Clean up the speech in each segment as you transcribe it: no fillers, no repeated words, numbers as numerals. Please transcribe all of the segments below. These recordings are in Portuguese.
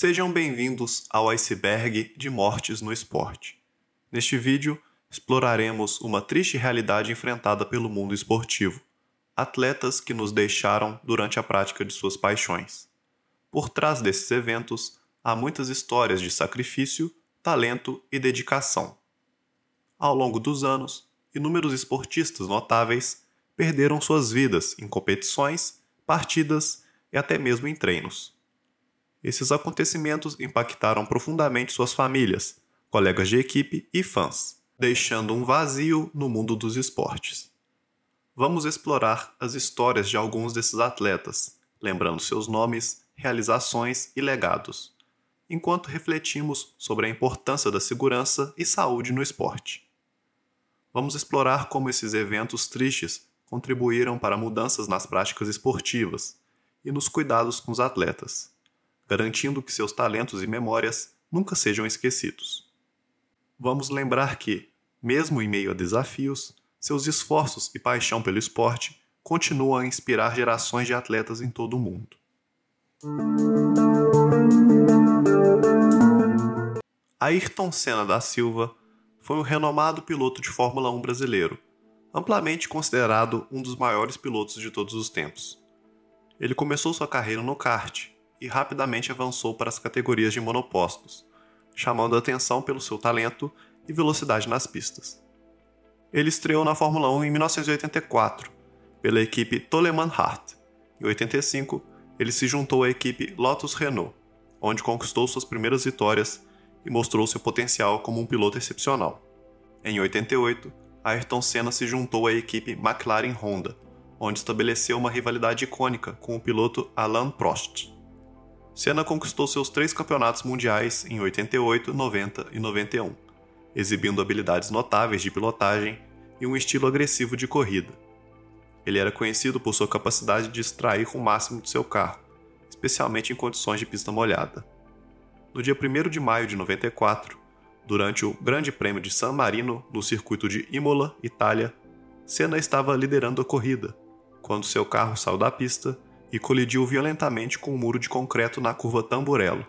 Sejam bem-vindos ao iceberg de mortes no esporte. Neste vídeo, exploraremos uma triste realidade enfrentada pelo mundo esportivo: atletas que nos deixaram durante a prática de suas paixões. Por trás desses eventos, há muitas histórias de sacrifício, talento e dedicação. Ao longo dos anos, inúmeros esportistas notáveis perderam suas vidas em competições, partidas e até mesmo em treinos. Esses acontecimentos impactaram profundamente suas famílias, colegas de equipe e fãs, deixando um vazio no mundo dos esportes. Vamos explorar as histórias de alguns desses atletas, lembrando seus nomes, realizações e legados, enquanto refletimos sobre a importância da segurança e saúde no esporte. Vamos explorar como esses eventos tristes contribuíram para mudanças nas práticas esportivas e nos cuidados com os atletas, garantindo que seus talentos e memórias nunca sejam esquecidos. Vamos lembrar que, mesmo em meio a desafios, seus esforços e paixão pelo esporte continuam a inspirar gerações de atletas em todo o mundo. Ayrton Senna da Silva foi um renomado piloto de Fórmula 1 brasileiro, amplamente considerado um dos maiores pilotos de todos os tempos. Ele começou sua carreira no kart e rapidamente avançou para as categorias de monopostos, chamando a atenção pelo seu talento e velocidade nas pistas. Ele estreou na Fórmula 1 em 1984, pela equipe Toleman Hart. Em 85, ele se juntou à equipe Lotus Renault, onde conquistou suas primeiras vitórias e mostrou seu potencial como um piloto excepcional. Em 88, Ayrton Senna se juntou à equipe McLaren Honda, onde estabeleceu uma rivalidade icônica com o piloto Alain Prost. Senna conquistou seus 3 campeonatos mundiais em 88, 90 e 91, exibindo habilidades notáveis de pilotagem e um estilo agressivo de corrida. Ele era conhecido por sua capacidade de extrair o máximo de seu carro, especialmente em condições de pista molhada. No dia 1º de maio de 94, durante o Grande Prêmio de San Marino, no circuito de Imola, Itália, Senna estava liderando a corrida, quando seu carro saiu da pista e colidiu violentamente com um muro de concreto na curva Tamburello.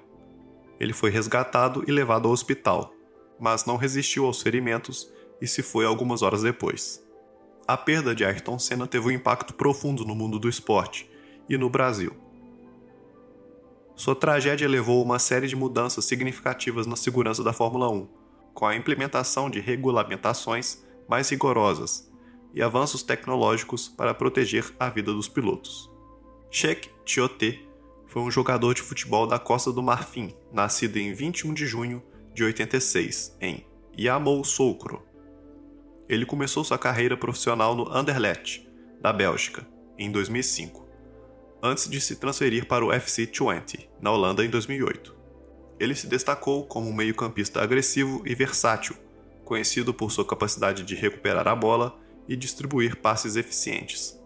Ele foi resgatado e levado ao hospital, mas não resistiu aos ferimentos e se foi algumas horas depois. A perda de Ayrton Senna teve um impacto profundo no mundo do esporte e no Brasil. Sua tragédia levou a uma série de mudanças significativas na segurança da Fórmula 1, com a implementação de regulamentações mais rigorosas e avanços tecnológicos para proteger a vida dos pilotos. Cheikh Tioté foi um jogador de futebol da Costa do Marfim, nascido em 21 de junho de 86, em Yamoussoukro. Ele começou sua carreira profissional no Anderlecht, da Bélgica, em 2005, antes de se transferir para o FC Twente, na Holanda, em 2008. Ele se destacou como um meio-campista agressivo e versátil, conhecido por sua capacidade de recuperar a bola e distribuir passes eficientes.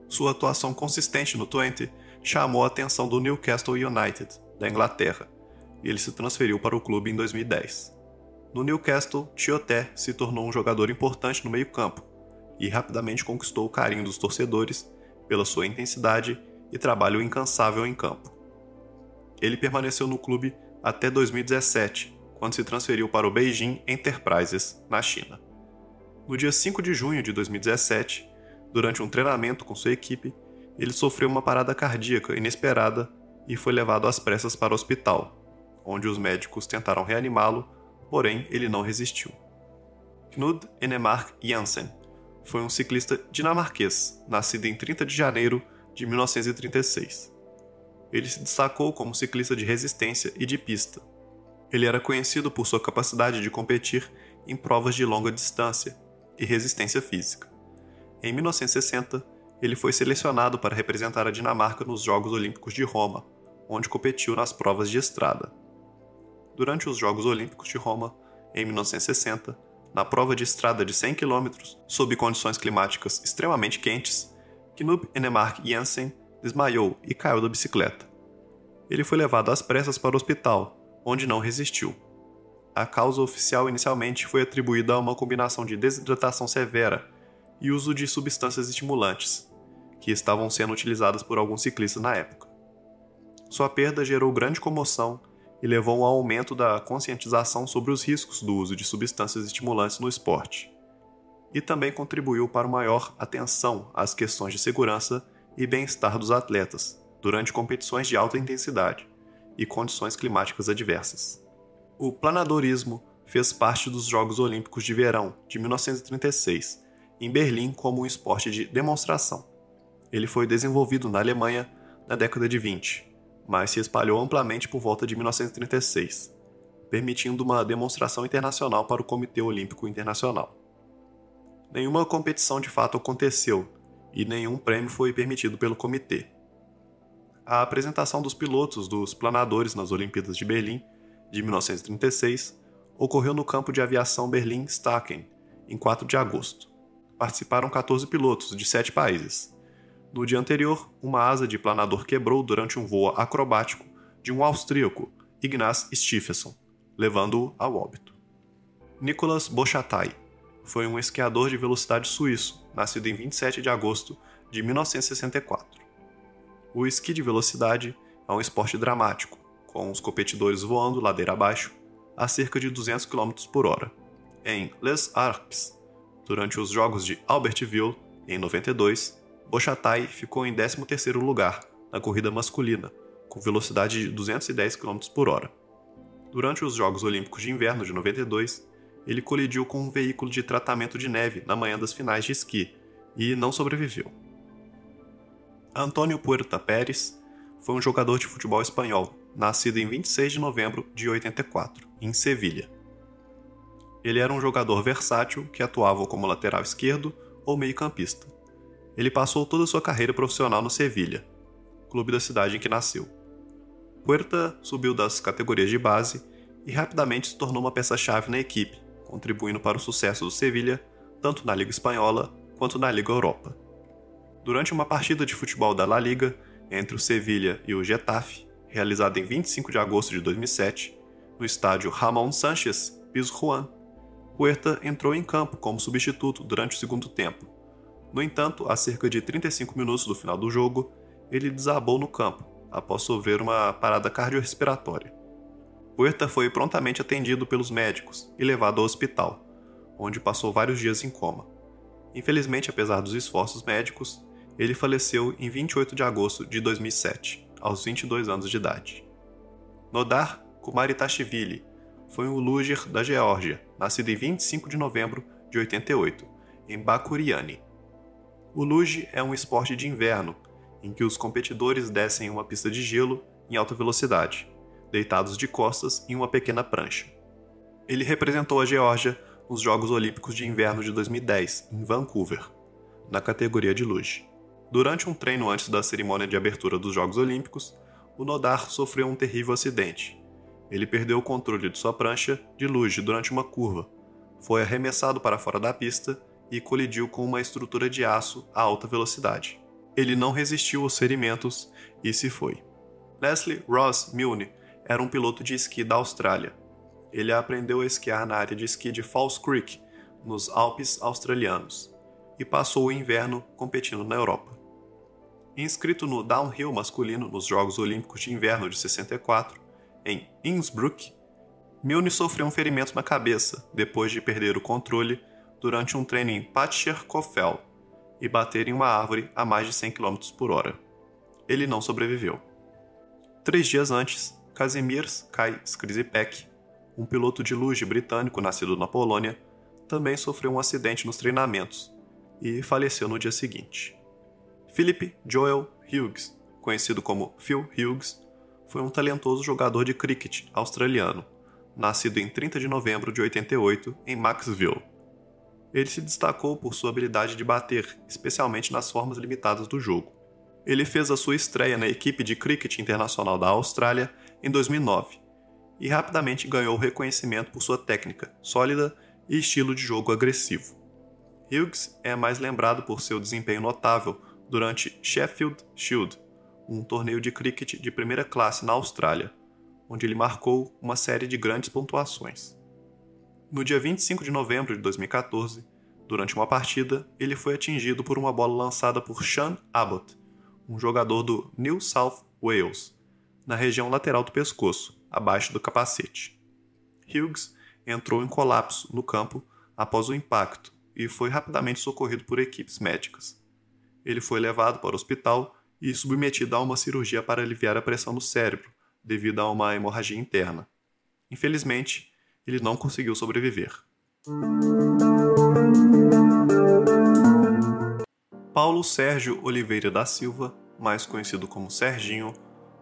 Sua atuação consistente no Twente chamou a atenção do Newcastle United, da Inglaterra, e ele se transferiu para o clube em 2010. No Newcastle, Tioté se tornou um jogador importante no meio-campo e rapidamente conquistou o carinho dos torcedores pela sua intensidade e trabalho incansável em campo. Ele permaneceu no clube até 2017, quando se transferiu para o Beijing Enterprises, na China. No dia 5 de junho de 2017, durante um treinamento com sua equipe, ele sofreu uma parada cardíaca inesperada e foi levado às pressas para o hospital, onde os médicos tentaram reanimá-lo, porém ele não resistiu. Knud Enemark Jansen foi um ciclista dinamarquês, nascido em 30 de janeiro de 1936. Ele se destacou como ciclista de resistência e de pista. Ele era conhecido por sua capacidade de competir em provas de longa distância e resistência física. Em 1960, ele foi selecionado para representar a Dinamarca nos Jogos Olímpicos de Roma, onde competiu nas provas de estrada. Durante os Jogos Olímpicos de Roma, em 1960, na prova de estrada de 100 km, sob condições climáticas extremamente quentes, Knud Enemark Jansen desmaiou e caiu da bicicleta. Ele foi levado às pressas para o hospital, onde não resistiu. A causa oficial inicialmente foi atribuída a uma combinação de desidratação severa e uso de substâncias estimulantes, que estavam sendo utilizadas por alguns ciclistas na época. Sua perda gerou grande comoção e levou a um aumento da conscientização sobre os riscos do uso de substâncias estimulantes no esporte. E também contribuiu para uma maior atenção às questões de segurança e bem-estar dos atletas durante competições de alta intensidade e condições climáticas adversas. O planadorismo fez parte dos Jogos Olímpicos de Verão de 1936, em Berlim, como um esporte de demonstração. Ele foi desenvolvido na Alemanha na década de 20, mas se espalhou amplamente por volta de 1936, permitindo uma demonstração internacional para o Comitê Olímpico Internacional. Nenhuma competição de fato aconteceu e nenhum prêmio foi permitido pelo comitê. A apresentação dos pilotos dos planadores nas Olimpíadas de Berlim de 1936 ocorreu no campo de aviação Berlim-Staaken, em 4 de agosto. Participaram 14 pilotos de 7 países. No dia anterior, uma asa de planador quebrou durante um voo acrobático de um austríaco, Ignaz Stephenson, levando-o ao óbito. Nicolas Bochatai foi um esquiador de velocidade suíço, nascido em 27 de agosto de 1964. O esqui de velocidade é um esporte dramático, com os competidores voando ladeira abaixo a cerca de 200 km por hora. Em Les Alpes, durante os Jogos de Albertville, em 92, Bochatai ficou em 13º lugar na corrida masculina, com velocidade de 210 km por hora. Durante os Jogos Olímpicos de Inverno de 92, ele colidiu com um veículo de tratamento de neve na manhã das finais de esqui e não sobreviveu. Antônio Puerta Pérez foi um jogador de futebol espanhol, nascido em 26 de novembro de 84, em Sevilha. Ele era um jogador versátil que atuava como lateral esquerdo ou meio-campista. Ele passou toda a sua carreira profissional no Sevilha, clube da cidade em que nasceu. Puerta subiu das categorias de base e rapidamente se tornou uma peça-chave na equipe, contribuindo para o sucesso do Sevilha tanto na Liga Espanhola quanto na Liga Europa. Durante uma partida de futebol da La Liga entre o Sevilha e o Getafe, realizada em 25 de agosto de 2007, no estádio Ramón Sánchez Pizjuán, Puerta entrou em campo como substituto durante o segundo tempo. No entanto, a cerca de 35 minutos do final do jogo, ele desabou no campo, após sofrer uma parada cardiorrespiratória. Puerta foi prontamente atendido pelos médicos e levado ao hospital, onde passou vários dias em coma. Infelizmente, apesar dos esforços médicos, ele faleceu em 28 de agosto de 2007, aos 22 anos de idade. Nodar Kumaritashvili foi um luger da Geórgia, nascido em 25 de novembro de 88, em Bakuriani. O luge é um esporte de inverno, em que os competidores descem uma pista de gelo em alta velocidade, deitados de costas em uma pequena prancha. Ele representou a Geórgia nos Jogos Olímpicos de Inverno de 2010, em Vancouver, na categoria de luge. Durante um treino antes da cerimônia de abertura dos Jogos Olímpicos, o Nodar sofreu um terrível acidente. Ele perdeu o controle de sua prancha de luge durante uma curva, foi arremessado para fora da pista e colidiu com uma estrutura de aço a alta velocidade. Ele não resistiu aos ferimentos e se foi. Leslie Ross Milne era um piloto de esqui da Austrália. Ele aprendeu a esquiar na área de esqui de Falls Creek, nos Alpes australianos, e passou o inverno competindo na Europa. Inscrito no downhill masculino nos Jogos Olímpicos de Inverno de 64, em Innsbruck, Milne sofreu um ferimento na cabeça depois de perder o controle durante um treino em Patscherkofel e bater em uma árvore a mais de 100 km por hora. Ele não sobreviveu. 3 dias antes, Kazimierz Kai Skrzypek, um piloto de luge britânico nascido na Polônia, também sofreu um acidente nos treinamentos e faleceu no dia seguinte. Philip Joel Hughes, conhecido como Phil Hughes, foi um talentoso jogador de cricket australiano, nascido em 30 de novembro de 88 em Maxville. Ele se destacou por sua habilidade de bater, especialmente nas formas limitadas do jogo. Ele fez a sua estreia na equipe de cricket internacional da Austrália em 2009 e rapidamente ganhou reconhecimento por sua técnica sólida e estilo de jogo agressivo. Hughes é mais lembrado por seu desempenho notável durante Sheffield Shield, um torneio de cricket de primeira classe na Austrália, onde ele marcou uma série de grandes pontuações. No dia 25 de novembro de 2014, durante uma partida, ele foi atingido por uma bola lançada por Sean Abbott, um jogador do New South Wales, na região lateral do pescoço, abaixo do capacete. Hughes entrou em colapso no campo após o impacto e foi rapidamente socorrido por equipes médicas. Ele foi levado para o hospital e submetido a uma cirurgia para aliviar a pressão no cérebro, devido a uma hemorragia interna. Infelizmente, ele não conseguiu sobreviver. Paulo Sérgio Oliveira da Silva, mais conhecido como Serginho,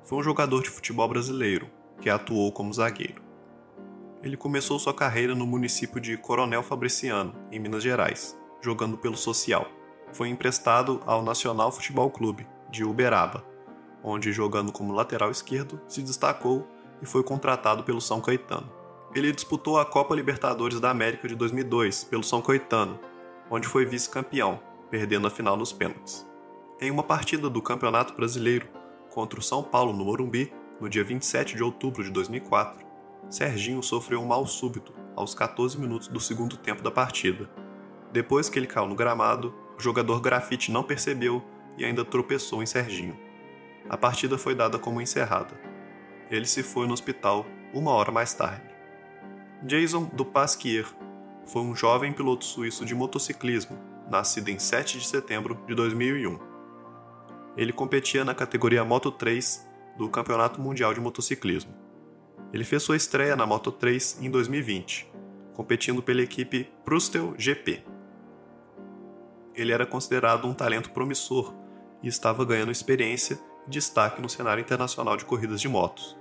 foi um jogador de futebol brasileiro que atuou como zagueiro. Ele começou sua carreira no município de Coronel Fabriciano, em Minas Gerais, jogando pelo Social. Foi emprestado ao Nacional Futebol Clube, de Uberaba, onde, jogando como lateral esquerdo, se destacou e foi contratado pelo São Caetano. Ele disputou a Copa Libertadores da América de 2002 pelo São Caetano, onde foi vice-campeão, perdendo a final nos pênaltis. Em uma partida do Campeonato Brasileiro contra o São Paulo no Morumbi, no dia 27 de outubro de 2004, Serginho sofreu um mal súbito aos 14 minutos do segundo tempo da partida. Depois que ele caiu no gramado, o jogador Grafite não percebeu e ainda tropeçou em Serginho. A partida foi dada como encerrada. Ele se foi no hospital 1 hora mais tarde. Jason Dupasquier foi um jovem piloto suíço de motociclismo, nascido em 7 de setembro de 2001. Ele competia na categoria Moto3 do Campeonato Mundial de Motociclismo. Ele fez sua estreia na Moto3 em 2020, competindo pela equipe Prustel GP. Ele era considerado um talento promissor e estava ganhando experiência e destaque no cenário internacional de corridas de motos.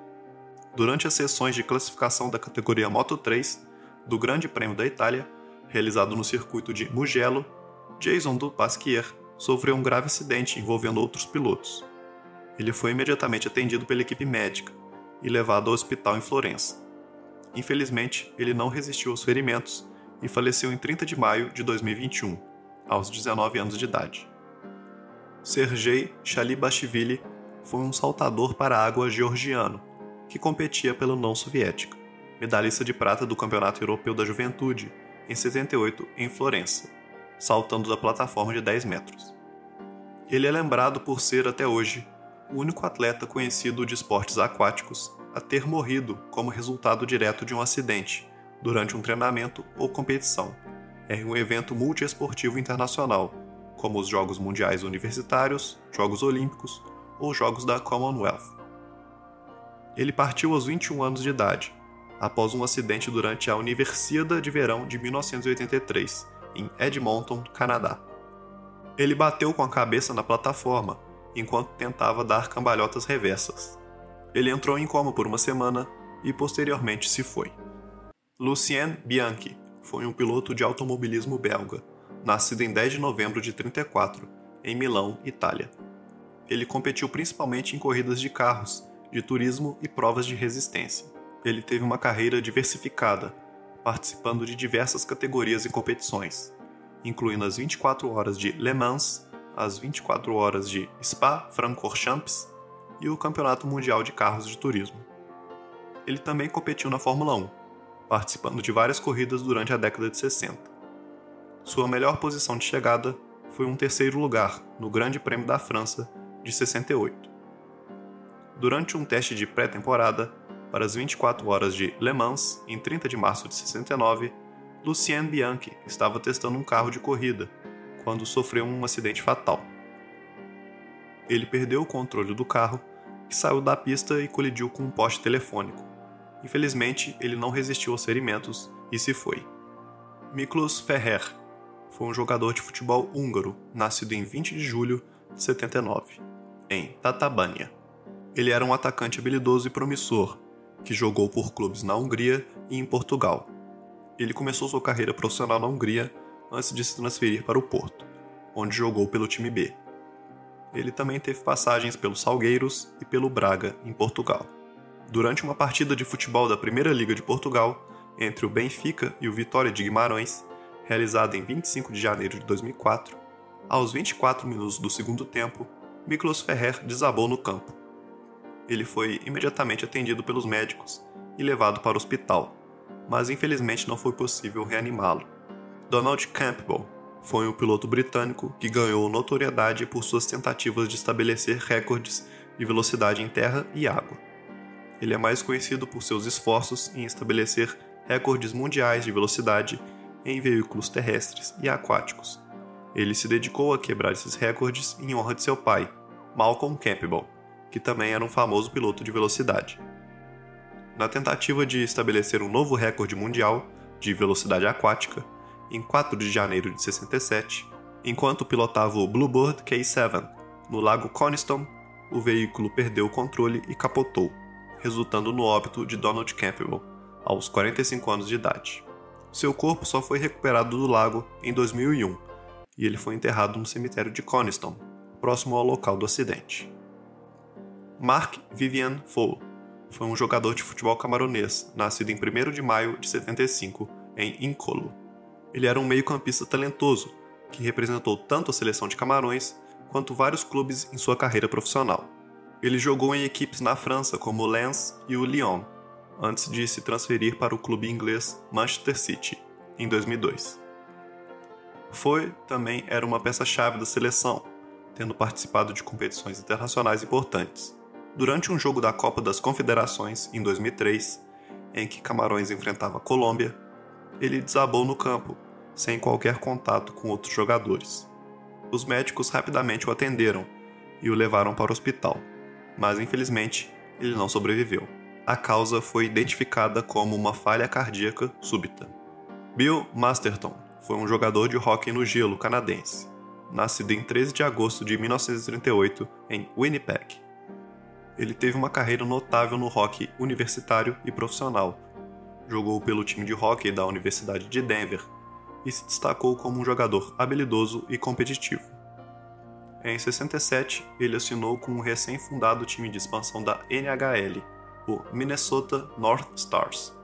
Durante as sessões de classificação da categoria Moto3 do Grande Prêmio da Itália, realizado no circuito de Mugello, Jason Dupasquier sofreu um grave acidente envolvendo outros pilotos. Ele foi imediatamente atendido pela equipe médica e levado ao hospital em Florença. Infelizmente, ele não resistiu aos ferimentos e faleceu em 30 de maio de 2021, aos 19 anos de idade. Sergei Chalibashvili foi um saltador para a água georgiano, que competia pela União Soviética, medalhista de prata do Campeonato Europeu da Juventude, em 78 em Florença, saltando da plataforma de 10 metros. Ele é lembrado por ser, até hoje, o único atleta conhecido de esportes aquáticos a ter morrido como resultado direto de um acidente durante um treinamento ou competição em um evento multiesportivo internacional, como os Jogos Mundiais Universitários, Jogos Olímpicos ou Jogos da Commonwealth. Ele partiu aos 21 anos de idade, após um acidente durante a Universiada de Verão de 1983, em Edmonton, Canadá. Ele bateu com a cabeça na plataforma enquanto tentava dar cambalhotas reversas. Ele entrou em coma por uma semana e posteriormente se foi. Lucien Bianchi foi um piloto de automobilismo belga, nascido em 10 de novembro de 1934, em Milão, Itália. Ele competiu principalmente em corridas de carros, de turismo e provas de resistência. Ele teve uma carreira diversificada, participando de diversas categorias e competições, incluindo as 24 horas de Le Mans, as 24 horas de Spa-Francorchamps e o Campeonato Mundial de Carros de Turismo. Ele também competiu na Fórmula 1, participando de várias corridas durante a década de 60. Sua melhor posição de chegada foi um terceiro lugar no Grande Prêmio da França de 68. Durante um teste de pré-temporada para as 24 horas de Le Mans, em 30 de março de 69, Lucien Bianchi estava testando um carro de corrida quando sofreu um acidente fatal. Ele perdeu o controle do carro, que saiu da pista e colidiu com um poste telefônico. Infelizmente, ele não resistiu aos ferimentos e se foi. Miklos Ferrer foi um jogador de futebol húngaro, nascido em 20 de julho de 79, em Tatabánia. Ele era um atacante habilidoso e promissor, que jogou por clubes na Hungria e em Portugal. Ele começou sua carreira profissional na Hungria antes de se transferir para o Porto, onde jogou pelo time B. Ele também teve passagens pelo Salgueiros e pelo Braga, em Portugal. Durante uma partida de futebol da Primeira Liga de Portugal, entre o Benfica e o Vitória de Guimarães, realizada em 25 de janeiro de 2004, aos 24 minutos do segundo tempo, Miklos Ferrer desabou no campo. Ele foi imediatamente atendido pelos médicos e levado para o hospital, mas infelizmente não foi possível reanimá-lo. Donald Campbell foi um piloto britânico que ganhou notoriedade por suas tentativas de estabelecer recordes de velocidade em terra e água. Ele é mais conhecido por seus esforços em estabelecer recordes mundiais de velocidade em veículos terrestres e aquáticos. Ele se dedicou a quebrar esses recordes em honra de seu pai, Malcolm Campbell, que também era um famoso piloto de velocidade. Na tentativa de estabelecer um novo recorde mundial de velocidade aquática, em 4 de janeiro de 67, enquanto pilotava o Bluebird K7 no lago Coniston, o veículo perdeu o controle e capotou, resultando no óbito de Donald Campbell, aos 45 anos de idade. Seu corpo só foi recuperado do lago em 2001, e ele foi enterrado no cemitério de Coniston, próximo ao local do acidente. Mark Vivian Foe foi um jogador de futebol camaronês, nascido em 1º de maio de 75, em Nkolo. Ele era um meio-campista talentoso, que representou tanto a seleção de Camarões quanto vários clubes em sua carreira profissional. Ele jogou em equipes na França como o Lens e o Lyon, antes de se transferir para o clube inglês Manchester City, em 2002. Foe também era uma peça-chave da seleção, tendo participado de competições internacionais importantes. Durante um jogo da Copa das Confederações, em 2003, em que Camarões enfrentava a Colômbia, ele desabou no campo, sem qualquer contato com outros jogadores. Os médicos rapidamente o atenderam e o levaram para o hospital, mas infelizmente ele não sobreviveu. A causa foi identificada como uma falha cardíaca súbita. Bill Masterton foi um jogador de hóquei no gelo canadense, nascido em 13 de agosto de 1938 em Winnipeg. Ele teve uma carreira notável no hóquei universitário e profissional. Jogou pelo time de hóquei da Universidade de Denver e se destacou como um jogador habilidoso e competitivo. Em 67, ele assinou com o recém-fundado time de expansão da NHL, o Minnesota North Stars,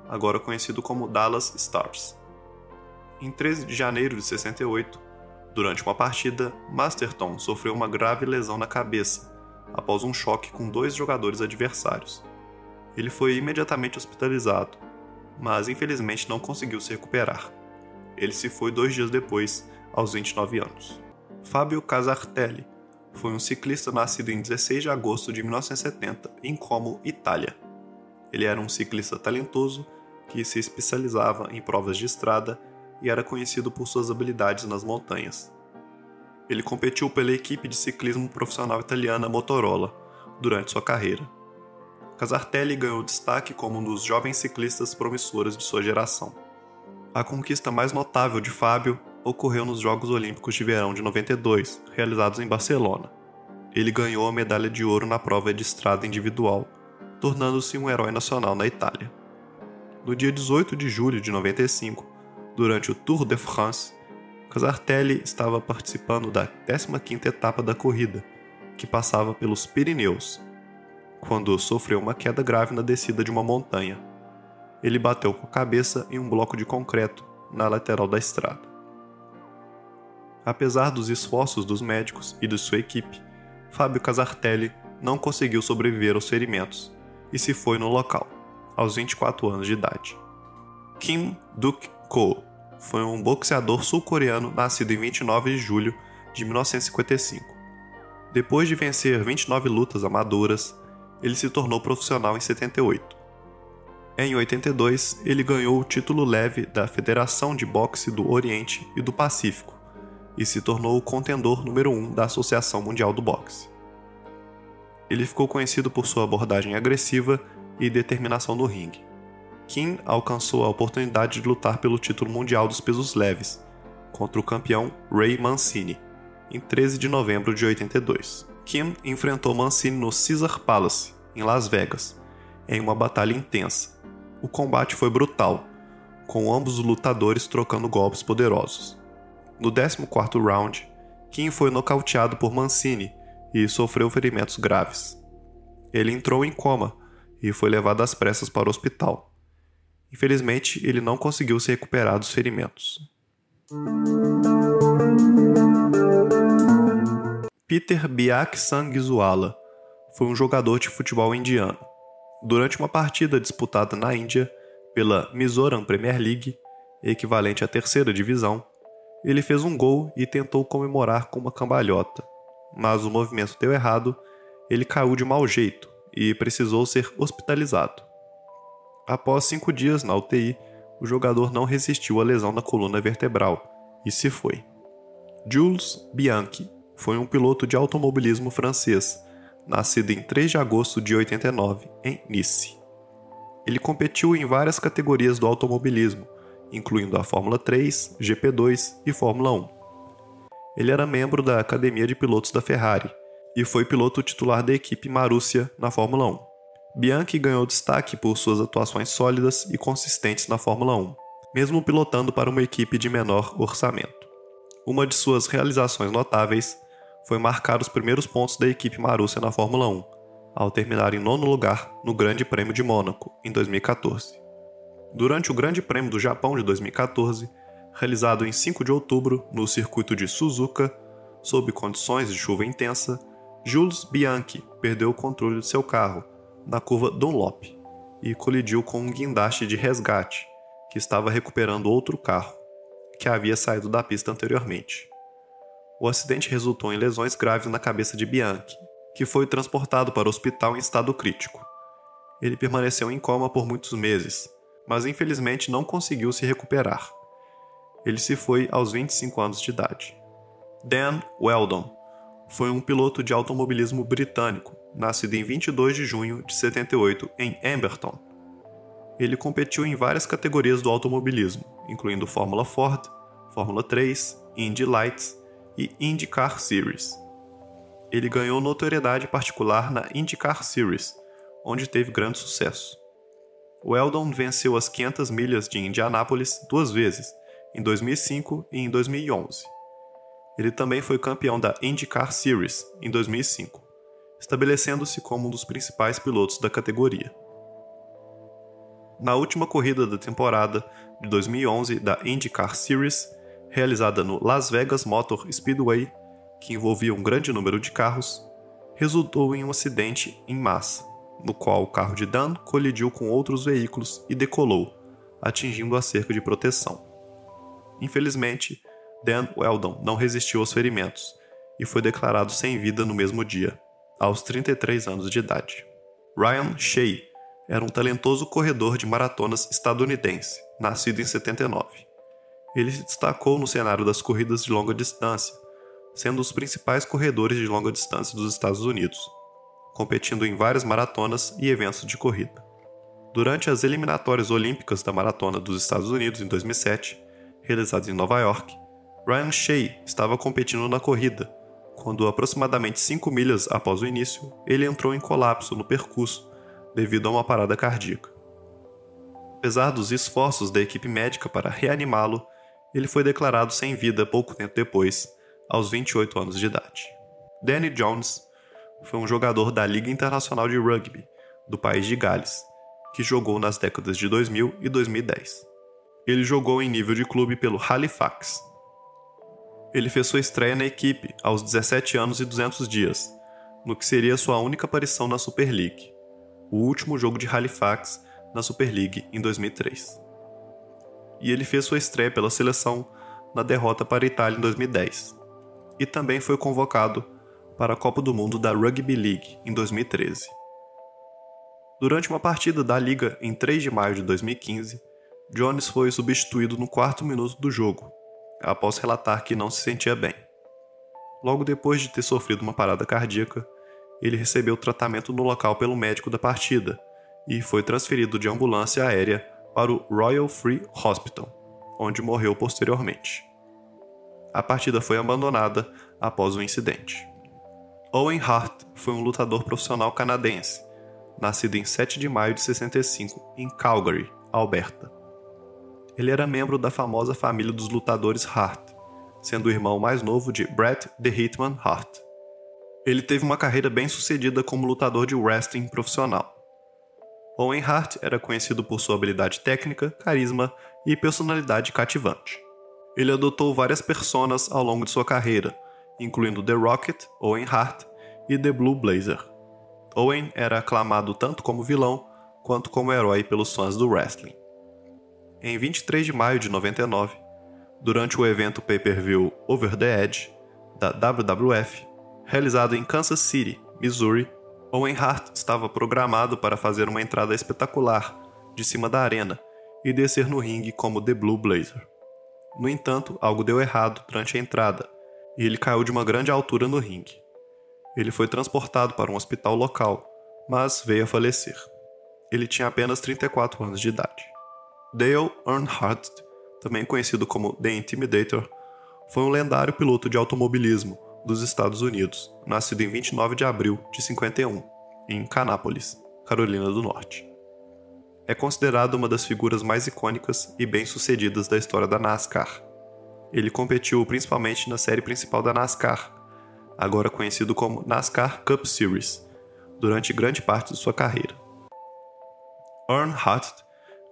agora conhecido como Dallas Stars. Em 13 de janeiro de 68, durante uma partida, Masterton sofreu uma grave lesão na cabeça após um choque com 2 jogadores adversários. Ele foi imediatamente hospitalizado, mas infelizmente não conseguiu se recuperar. Ele se foi 2 dias depois, aos 29 anos. Fabio Casartelli foi um ciclista nascido em 16 de agosto de 1970 em Como, Itália. Ele era um ciclista talentoso que se especializava em provas de estrada e era conhecido por suas habilidades nas montanhas. Ele competiu pela equipe de ciclismo profissional italiana Motorola durante sua carreira. Casartelli ganhou destaque como um dos jovens ciclistas promissores de sua geração. A conquista mais notável de Fábio ocorreu nos Jogos Olímpicos de Verão de 92, realizados em Barcelona. Ele ganhou a medalha de ouro na prova de estrada individual, tornando-se um herói nacional na Itália. No dia 18 de julho de 95, durante o Tour de France, Casartelli estava participando da 15ª etapa da corrida, que passava pelos Pirineus, quando sofreu uma queda grave na descida de uma montanha. Ele bateu com a cabeça em um bloco de concreto na lateral da estrada. Apesar dos esforços dos médicos e de sua equipe, Fábio Casartelli não conseguiu sobreviver aos ferimentos e se foi no local, aos 24 anos de idade. Kim Duk-ko foi um boxeador sul-coreano nascido em 29 de julho de 1955. Depois de vencer 29 lutas amadoras, ele se tornou profissional em 78. Em 82, ele ganhou o título leve da Federação de Boxe do Oriente e do Pacífico e se tornou o contendor número 1 da Associação Mundial do Boxe. Ele ficou conhecido por sua abordagem agressiva e determinação no ringue. Kim alcançou a oportunidade de lutar pelo título mundial dos pesos leves contra o campeão Ray Mancini, em 13 de novembro de 82. Kim enfrentou Mancini no Caesars Palace, em Las Vegas, em uma batalha intensa. O combate foi brutal, com ambos os lutadores trocando golpes poderosos. No 14º round, Kim foi nocauteado por Mancini e sofreu ferimentos graves. Ele entrou em coma e foi levado às pressas para o hospital. Infelizmente, ele não conseguiu se recuperar dos ferimentos. Peter Biak Sangzuala foi um jogador de futebol indiano. Durante uma partida disputada na Índia pela Mizoram Premier League, equivalente à 3ª divisão, ele fez um gol e tentou comemorar com uma cambalhota, mas o movimento deu errado, ele caiu de mau jeito e precisou ser hospitalizado. Após 5 dias na UTI, o jogador não resistiu à lesão na coluna vertebral e se foi. Jules Bianchi foi um piloto de automobilismo francês, nascido em 3 de agosto de 89, em Nice. Ele competiu em várias categorias do automobilismo, incluindo a Fórmula 3, GP2 e Fórmula 1. Ele era membro da Academia de Pilotos da Ferrari e foi piloto titular da equipe Marussia na Fórmula 1. Bianchi ganhou destaque por suas atuações sólidas e consistentes na Fórmula 1, mesmo pilotando para uma equipe de menor orçamento. Uma de suas realizações notáveis foi marcar os primeiros pontos da equipe Marussia na Fórmula 1, ao terminar em 9º lugar no Grande Prêmio de Mônaco, em 2014. Durante o Grande Prêmio do Japão de 2014, realizado em 5 de outubro no circuito de Suzuka, sob condições de chuva intensa, Jules Bianchi perdeu o controle de seu carro na curva Dunlop e colidiu com um guindaste de resgate que estava recuperando outro carro, que havia saído da pista anteriormente. O acidente resultou em lesões graves na cabeça de Bianchi, que foi transportado para o hospital em estado crítico. Ele permaneceu em coma por muitos meses, mas infelizmente não conseguiu se recuperar. Ele se foi aos 25 anos de idade. Dan Wheldon foi um piloto de automobilismo britânico, nascido em 22 de junho de 78 em Amberton. Ele competiu em várias categorias do automobilismo, incluindo Fórmula Ford, Fórmula 3, Indy Lights e IndyCar Series. Ele ganhou notoriedade particular na IndyCar Series, onde teve grande sucesso. Wheldon venceu as 500 milhas de Indianápolis 2 vezes, em 2005 e em 2011. Ele também foi campeão da IndyCar Series em 2005, estabelecendo-se como um dos principais pilotos da categoria. Na última corrida da temporada de 2011 da IndyCar Series, realizada no Las Vegas Motor Speedway, que envolvia um grande número de carros, resultou em um acidente em massa, no qual o carro de Dan colidiu com outros veículos e decolou, atingindo a cerca de proteção. Infelizmente, Dan Wheldon não resistiu aos ferimentos e foi declarado sem vida no mesmo dia, aos 33 anos de idade. Ryan Shea era um talentoso corredor de maratonas estadunidense, nascido em 79. Ele se destacou no cenário das corridas de longa distância, sendo um dos principais corredores de longa distância dos Estados Unidos, competindo em várias maratonas e eventos de corrida. Durante as eliminatórias olímpicas da Maratona dos Estados Unidos em 2007, realizadas em Nova York, Ryan Shea estava competindo na corrida, quando aproximadamente 5 milhas após o início, ele entrou em colapso no percurso devido a uma parada cardíaca. Apesar dos esforços da equipe médica para reanimá-lo, ele foi declarado sem vida pouco tempo depois, aos 28 anos de idade. Danny Jones foi um jogador da Liga Internacional de Rugby, do país de Gales, que jogou nas décadas de 2000 e 2010. Ele jogou em nível de clube pelo Halifax. Ele fez sua estreia na equipe aos 17 anos e 200 dias, no que seria sua única aparição na Super League, o último jogo de Halifax na Super League em 2003. E ele fez sua estreia pela seleção na derrota para a Itália em 2010, e também foi convocado para a Copa do Mundo da Rugby League em 2013. Durante uma partida da Liga em 3 de maio de 2015, Jones foi substituído no 4º minuto do jogo, após relatar que não se sentia bem. Logo depois de ter sofrido uma parada cardíaca, ele recebeu tratamento no local pelo médico da partida e foi transferido de ambulância aérea para o Royal Free Hospital, onde morreu posteriormente. A partida foi abandonada após o incidente. Owen Hart foi um lutador profissional canadense, nascido em 7 de maio de 65 em Calgary, Alberta. Ele era membro da famosa família dos lutadores Hart, sendo o irmão mais novo de Bret The Hitman Hart. Ele teve uma carreira bem-sucedida como lutador de wrestling profissional. Owen Hart era conhecido por sua habilidade técnica, carisma e personalidade cativante. Ele adotou várias personas ao longo de sua carreira, incluindo The Rocket, Owen Hart e The Blue Blazer. Owen era aclamado tanto como vilão quanto como herói pelos fãs do wrestling. Em 23 de maio de 99, durante o evento pay-per-view Over the Edge, da WWF, realizado em Kansas City, Missouri, Owen Hart estava programado para fazer uma entrada espetacular de cima da arena e descer no ringue como The Blue Blazer. No entanto, algo deu errado durante a entrada e ele caiu de uma grande altura no ringue. Ele foi transportado para um hospital local, mas veio a falecer. Ele tinha apenas 34 anos de idade. Dale Earnhardt, também conhecido como The Intimidator, foi um lendário piloto de automobilismo dos Estados Unidos, nascido em 29 de abril de 51, em Canápolis, Carolina do Norte. É considerado uma das figuras mais icônicas e bem-sucedidas da história da NASCAR. Ele competiu principalmente na série principal da NASCAR, agora conhecido como NASCAR Cup Series, durante grande parte de sua carreira. Earnhardt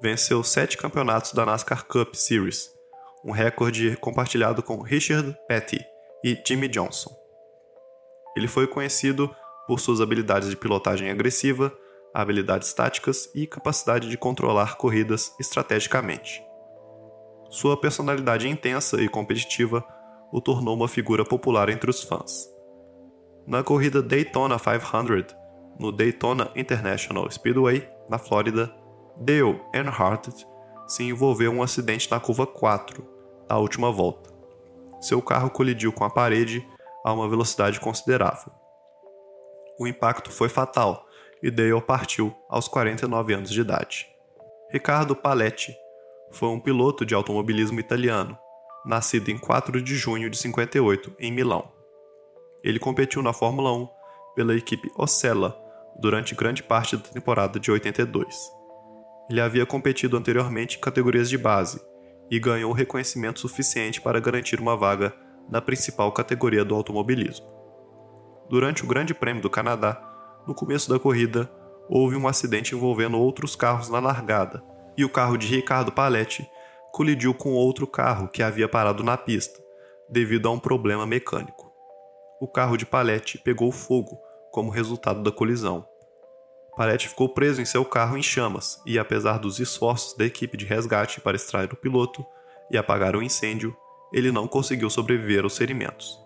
venceu 7 campeonatos da NASCAR Cup Series, um recorde compartilhado com Richard Petty e Jimmy Johnson. Ele foi conhecido por suas habilidades de pilotagem agressiva, habilidades táticas e capacidade de controlar corridas estrategicamente. Sua personalidade intensa e competitiva o tornou uma figura popular entre os fãs. Na corrida Daytona 500, no Daytona International Speedway, na Flórida, Dale Earnhardt se envolveu em um acidente na curva 4, da última volta. Seu carro colidiu com a parede a uma velocidade considerável. O impacto foi fatal e Dale partiu aos 49 anos de idade. Riccardo Paletti foi um piloto de automobilismo italiano, nascido em 4 de junho de 58 em Milão. Ele competiu na Fórmula 1 pela equipe Osella durante grande parte da temporada de 82. Ele havia competido anteriormente em categorias de base e ganhou reconhecimento suficiente para garantir uma vaga na principal categoria do automobilismo. Durante o Grande Prêmio do Canadá, no começo da corrida, houve um acidente envolvendo outros carros na largada, e o carro de Riccardo Paletti colidiu com outro carro que havia parado na pista, devido a um problema mecânico. O carro de Paletti pegou fogo como resultado da colisão. Paletti ficou preso em seu carro em chamas e, apesar dos esforços da equipe de resgate para extrair o piloto e apagar o incêndio, ele não conseguiu sobreviver aos ferimentos.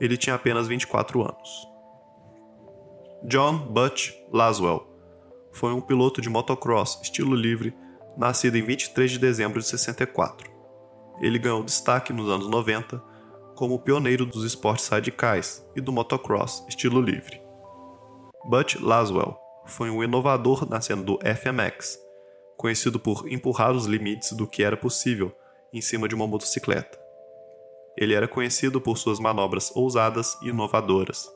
Ele tinha apenas 24 anos. John Butch Laswell foi um piloto de motocross estilo livre nascido em 23 de dezembro de 64. Ele ganhou destaque nos anos 90 como pioneiro dos esportes radicais e do motocross estilo livre. Butch Laswell foi um inovador na cena do FMX, conhecido por empurrar os limites do que era possível em cima de uma motocicleta. Ele era conhecido por suas manobras ousadas e inovadoras,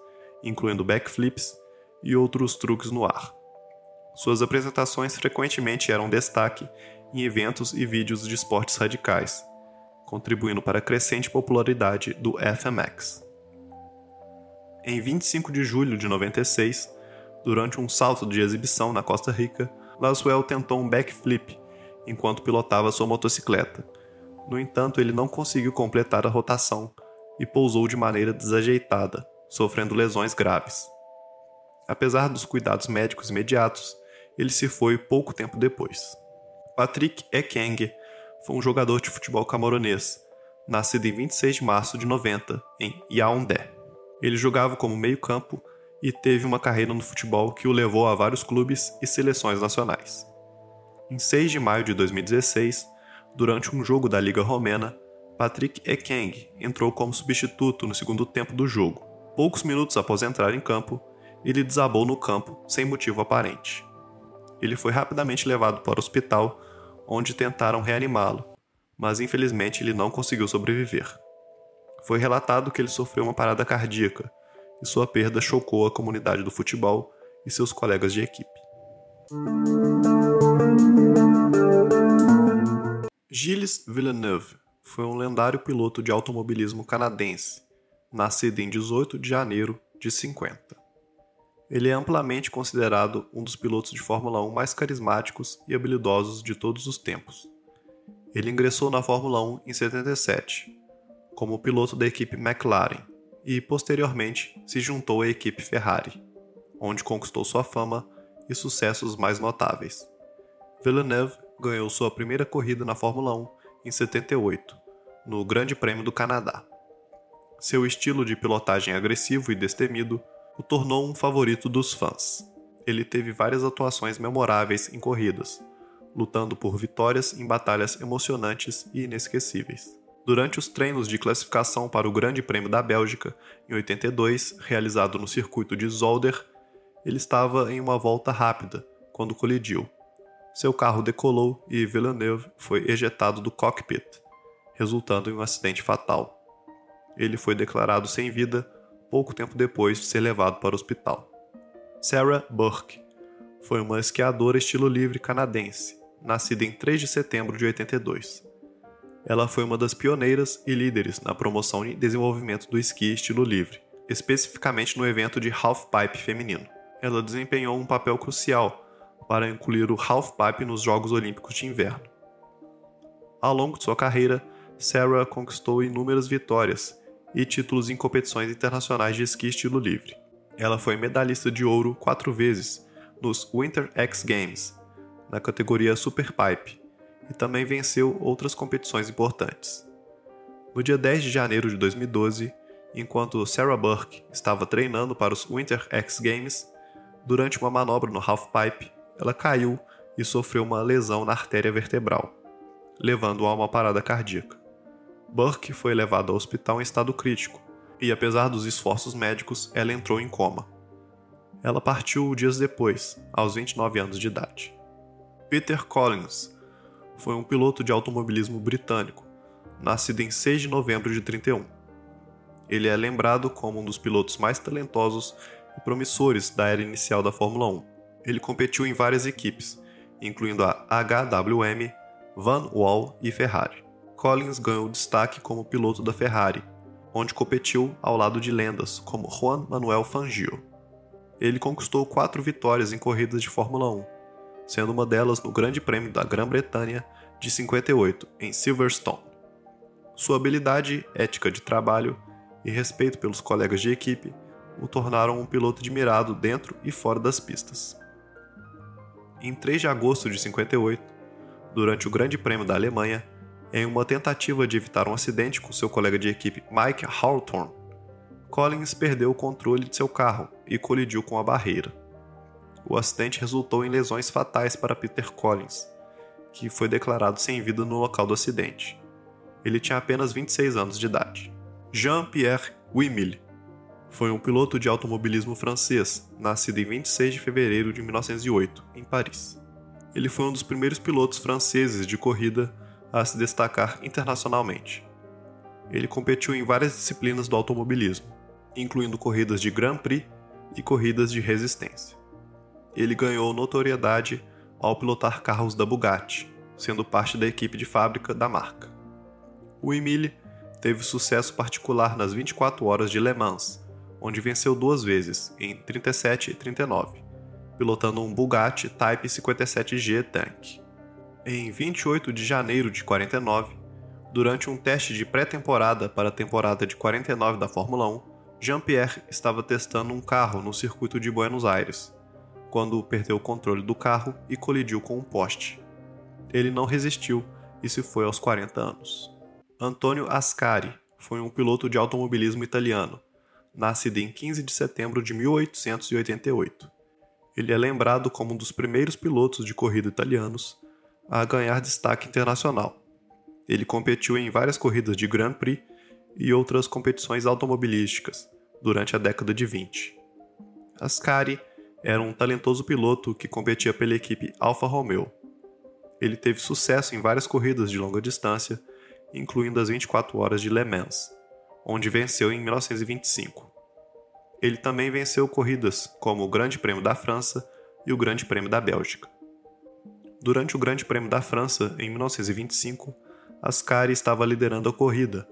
incluindo backflips e outros truques no ar. Suas apresentações frequentemente eram destaque em eventos e vídeos de esportes radicais, contribuindo para a crescente popularidade do FMX. Em 25 de julho de 96, durante um salto de exibição na Costa Rica, Laswell tentou um backflip enquanto pilotava sua motocicleta. No entanto, ele não conseguiu completar a rotação e pousou de maneira desajeitada, sofrendo lesões graves. Apesar dos cuidados médicos imediatos, ele se foi pouco tempo depois. Patrick Ekenge foi um jogador de futebol camaronês, nascido em 26 de março de 90, em Yaoundé. Ele jogava como meio-campo e teve uma carreira no futebol que o levou a vários clubes e seleções nacionais. Em 6 de maio de 2016, durante um jogo da Liga Romena, Patrick Ekenge entrou como substituto no segundo tempo do jogo. Poucos minutos após entrar em campo, ele desabou no campo sem motivo aparente. Ele foi rapidamente levado para o hospital, onde tentaram reanimá-lo, mas infelizmente ele não conseguiu sobreviver. Foi relatado que ele sofreu uma parada cardíaca, e sua perda chocou a comunidade do futebol e seus colegas de equipe. Gilles Villeneuve foi um lendário piloto de automobilismo canadense, nascido em 18 de janeiro de 50. Ele é amplamente considerado um dos pilotos de Fórmula 1 mais carismáticos e habilidosos de todos os tempos. Ele ingressou na Fórmula 1 em 77, como piloto da equipe McLaren, e posteriormente se juntou à equipe Ferrari, onde conquistou sua fama e sucessos mais notáveis. Villeneuve ganhou sua primeira corrida na Fórmula 1 em 78, no Grande Prêmio do Canadá. Seu estilo de pilotagem agressivo e destemido o tornou um favorito dos fãs. Ele teve várias atuações memoráveis em corridas, lutando por vitórias em batalhas emocionantes e inesquecíveis. Durante os treinos de classificação para o Grande Prêmio da Bélgica, em 82, realizado no circuito de Zolder, ele estava em uma volta rápida, quando colidiu. Seu carro decolou e Villeneuve foi ejetado do cockpit, resultando em um acidente fatal. Ele foi declarado sem vida pouco tempo depois de ser levado para o hospital. Sarah Burke foi uma esquiadora estilo livre canadense, nascida em 3 de setembro de 82. Ela foi uma das pioneiras e líderes na promoção e desenvolvimento do esqui estilo livre, especificamente no evento de halfpipe feminino. Ela desempenhou um papel crucial para incluir o halfpipe nos Jogos Olímpicos de Inverno. Ao longo de sua carreira, Sarah conquistou inúmeras vitórias e títulos em competições internacionais de esqui estilo livre. Ela foi medalhista de ouro 4 vezes nos Winter X Games, na categoria Superpipe, e também venceu outras competições importantes. No dia 10 de janeiro de 2012, enquanto Sarah Burke estava treinando para os Winter X Games, durante uma manobra no halfpipe, ela caiu e sofreu uma lesão na artéria vertebral, levando-a a uma parada cardíaca. Burke foi levada ao hospital em estado crítico, e apesar dos esforços médicos, ela entrou em coma. Ela partiu dias depois, aos 29 anos de idade. Peter Collins foi um piloto de automobilismo britânico, nascido em 6 de novembro de 31. Ele é lembrado como um dos pilotos mais talentosos e promissores da era inicial da Fórmula 1. Ele competiu em várias equipes, incluindo a HWM, Van Wall e Ferrari. Collins ganhou destaque como piloto da Ferrari, onde competiu ao lado de lendas como Juan Manuel Fangio. Ele conquistou 4 vitórias em corridas de Fórmula 1, sendo uma delas no Grande Prêmio da Grã-Bretanha de 58, em Silverstone. Sua habilidade, ética de trabalho e respeito pelos colegas de equipe o tornaram um piloto admirado dentro e fora das pistas. Em 3 de agosto de 58, durante o Grande Prêmio da Alemanha, em uma tentativa de evitar um acidente com seu colega de equipe Mike Hawthorne, Collins perdeu o controle de seu carro e colidiu com a barreira. O acidente resultou em lesões fatais para Peter Collins, que foi declarado sem vida no local do acidente. Ele tinha apenas 26 anos de idade. Jean-Pierre Wimille foi um piloto de automobilismo francês, nascido em 26 de fevereiro de 1908, em Paris. Ele foi um dos primeiros pilotos franceses de corrida a se destacar internacionalmente. Ele competiu em várias disciplinas do automobilismo, incluindo corridas de Grand Prix e corridas de resistência. Ele ganhou notoriedade ao pilotar carros da Bugatti, sendo parte da equipe de fábrica da marca. O Wimille teve sucesso particular nas 24 horas de Le Mans, onde venceu 2 vezes, em 37 e 39, pilotando um Bugatti Type 57G Tank. Em 28 de janeiro de 49, durante um teste de pré-temporada para a temporada de 49 da Fórmula 1, Jean-Pierre estava testando um carro no circuito de Buenos Aires, quando perdeu o controle do carro e colidiu com um poste. Ele não resistiu e se foi aos 40 anos. Antonio Ascari foi um piloto de automobilismo italiano, nascido em 15 de setembro de 1888. Ele é lembrado como um dos primeiros pilotos de corrida italianos a ganhar destaque internacional. Ele competiu em várias corridas de Grand Prix e outras competições automobilísticas durante a década de 20. Ascari era um talentoso piloto que competia pela equipe Alfa Romeo. Ele teve sucesso em várias corridas de longa distância, incluindo as 24 horas de Le Mans, onde venceu em 1925. Ele também venceu corridas como o Grande Prêmio da França e o Grande Prêmio da Bélgica. Durante o Grande Prêmio da França, em 1925, Ascari estava liderando a corrida,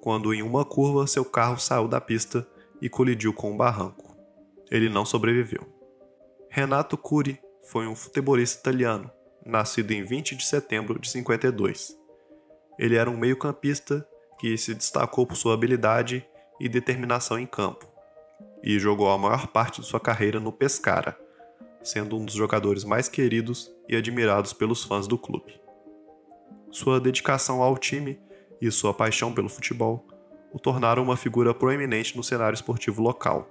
quando em uma curva seu carro saiu da pista e colidiu com um barranco. Ele não sobreviveu. Renato Curi foi um futebolista italiano, nascido em 20 de setembro de 52. Ele era um meio-campista que se destacou por sua habilidade e determinação em campo, e jogou a maior parte de sua carreira no Pescara, sendo um dos jogadores mais queridos e admirados pelos fãs do clube. Sua dedicação ao time e sua paixão pelo futebol o tornaram uma figura proeminente no cenário esportivo local.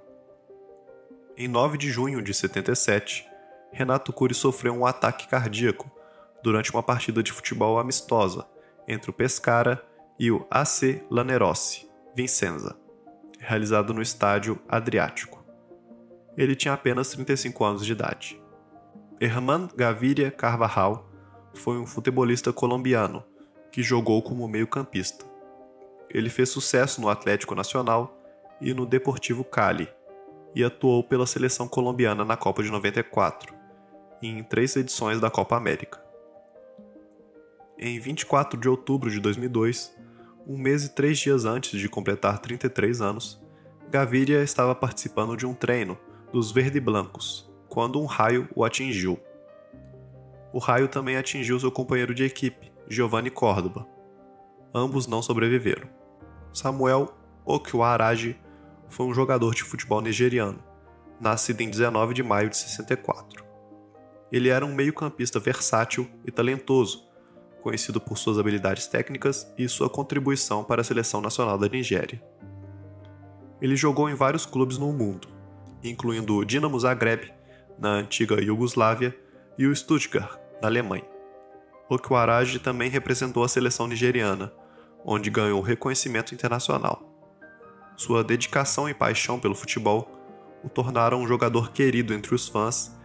Em 9 de junho de 77, Renato Curi sofreu um ataque cardíaco durante uma partida de futebol amistosa entre o Pescara e o AC Lanerossi Vicenza, realizado no estádio Adriático. Ele tinha apenas 35 anos de idade. Herman Gaviria Carvajal foi um futebolista colombiano que jogou como meio-campista. Ele fez sucesso no Atlético Nacional e no Deportivo Cali e atuou pela seleção colombiana na Copa de 94 e em 3 edições da Copa América. Em 24 de outubro de 2002, um mês e 3 dias antes de completar 33 anos, Gaviria estava participando de um treino dos Verde Blancos, quando um raio o atingiu. O raio também atingiu seu companheiro de equipe, Giovanni Córdoba. Ambos não sobreviveram. Samuel Okwaraji foi um jogador de futebol nigeriano, nascido em 19 de maio de 64. Ele era um meio-campista versátil e talentoso, conhecido por suas habilidades técnicas e sua contribuição para a seleção nacional da Nigéria. Ele jogou em vários clubes no mundo, incluindo o Dinamo Zagreb, na antiga Iugoslávia, e o Stuttgart, na Alemanha. Okwaraji também representou a seleção nigeriana, onde ganhou reconhecimento internacional. Sua dedicação e paixão pelo futebol o tornaram um jogador querido entre os fãs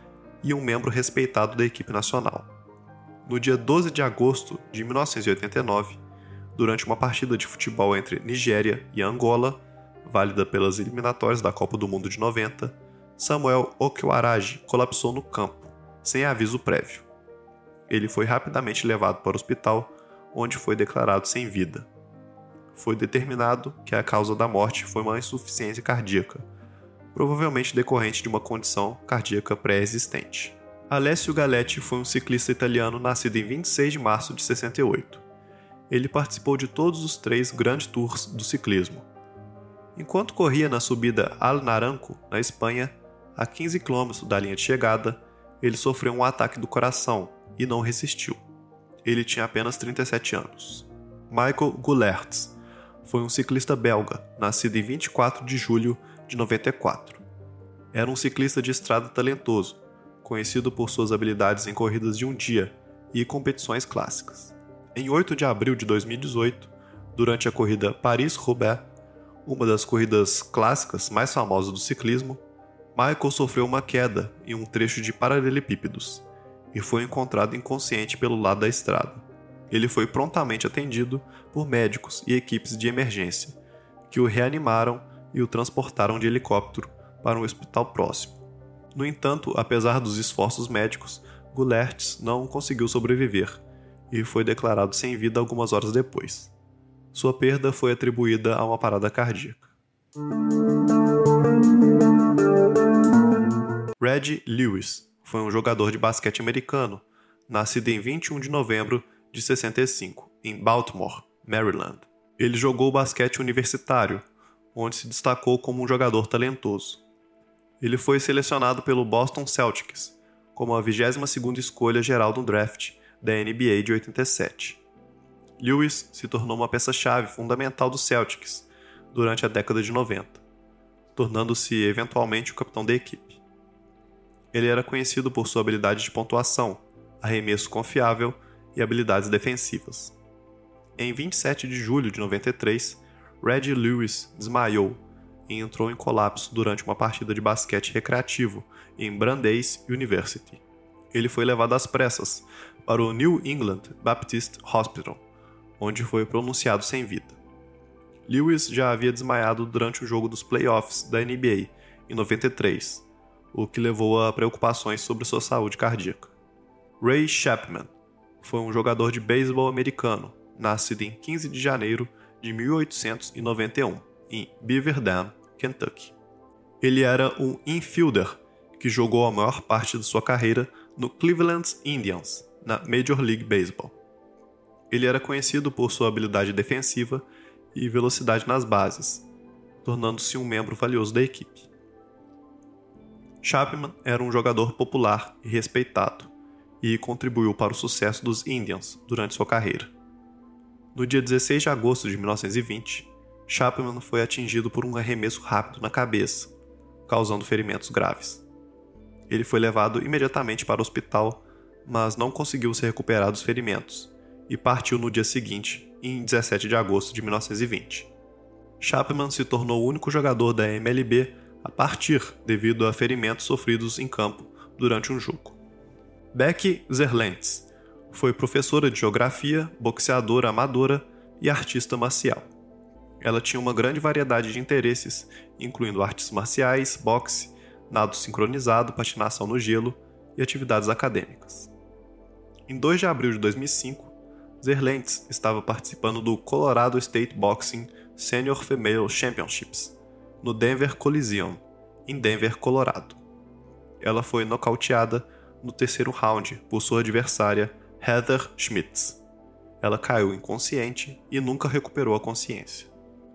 e um membro respeitado da equipe nacional. No dia 12 de agosto de 1989, durante uma partida de futebol entre Nigéria e Angola, válida pelas eliminatórias da Copa do Mundo de 90, Samuel Okwaraji colapsou no campo, sem aviso prévio. Ele foi rapidamente levado para o hospital, onde foi declarado sem vida. Foi determinado que a causa da morte foi uma insuficiência cardíaca, provavelmente decorrente de uma condição cardíaca pré-existente. Alessio Galetti foi um ciclista italiano nascido em 26 de março de 68. Ele participou de todos os 3 Grand Tours do ciclismo. Enquanto corria na subida Al Naranco, na Espanha, a 15 km da linha de chegada, ele sofreu um ataque do coração e não resistiu. Ele tinha apenas 37 anos. Michael Goulertz foi um ciclista belga, nascido em 24 de julho de 94. Era um ciclista de estrada talentoso, conhecido por suas habilidades em corridas de um dia e competições clássicas. Em 8 de abril de 2018, durante a corrida Paris-Roubaix, uma das corridas clássicas mais famosas do ciclismo, Michael sofreu uma queda em um trecho de paralelepípedos e foi encontrado inconsciente pelo lado da estrada. Ele foi prontamente atendido por médicos e equipes de emergência, que o reanimaram e o transportaram de helicóptero para um hospital próximo. No entanto, apesar dos esforços médicos, Goulertz não conseguiu sobreviver e foi declarado sem vida algumas horas depois. Sua perda foi atribuída a uma parada cardíaca. Reggie Lewis foi um jogador de basquete americano, nascido em 21 de novembro de 65, em Baltimore, Maryland. Ele jogou basquete universitário, onde se destacou como um jogador talentoso. Ele foi selecionado pelo Boston Celtics, como a 22ª escolha geral no draft da NBA de 87. Lewis se tornou uma peça-chave fundamental do Celtics durante a década de 90, tornando-se eventualmente o capitão da equipe. Ele era conhecido por sua habilidade de pontuação, arremesso confiável e habilidades defensivas. Em 27 de julho de 93, Reggie Lewis desmaiou e entrou em colapso durante uma partida de basquete recreativo em Brandeis University. Ele foi levado às pressas para o New England Baptist Hospital, onde foi pronunciado sem vida. Lewis já havia desmaiado durante o jogo dos playoffs da NBA em 93, o que levou a preocupações sobre sua saúde cardíaca. Ray Chapman foi um jogador de beisebol americano, nascido em 15 de janeiro de 1891, em Beaver Dam, Kentucky. Ele era um infielder que jogou a maior parte de sua carreira no Cleveland Indians, na Major League Baseball. Ele era conhecido por sua habilidade defensiva e velocidade nas bases, tornando-se um membro valioso da equipe. Chapman era um jogador popular e respeitado, e contribuiu para o sucesso dos Indians durante sua carreira. No dia 16 de agosto de 1920, Chapman foi atingido por um arremesso rápido na cabeça, causando ferimentos graves. Ele foi levado imediatamente para o hospital, mas não conseguiu se recuperar dos ferimentos e partiu no dia seguinte, em 17 de agosto de 1920. Chapman se tornou o único jogador da MLB a partir devido a ferimentos sofridos em campo durante um jogo. Becky Zerlentz foi professora de geografia, boxeadora amadora e artista marcial. Ela tinha uma grande variedade de interesses, incluindo artes marciais, boxe, nado sincronizado, patinação no gelo e atividades acadêmicas. Em 2 de abril de 2005, Zerlentz estava participando do Colorado State Boxing Senior Female Championships, no Denver Coliseum, em Denver, Colorado. Ela foi nocauteada no 3º round por sua adversária Heather Schmitz. Ela caiu inconsciente e nunca recuperou a consciência.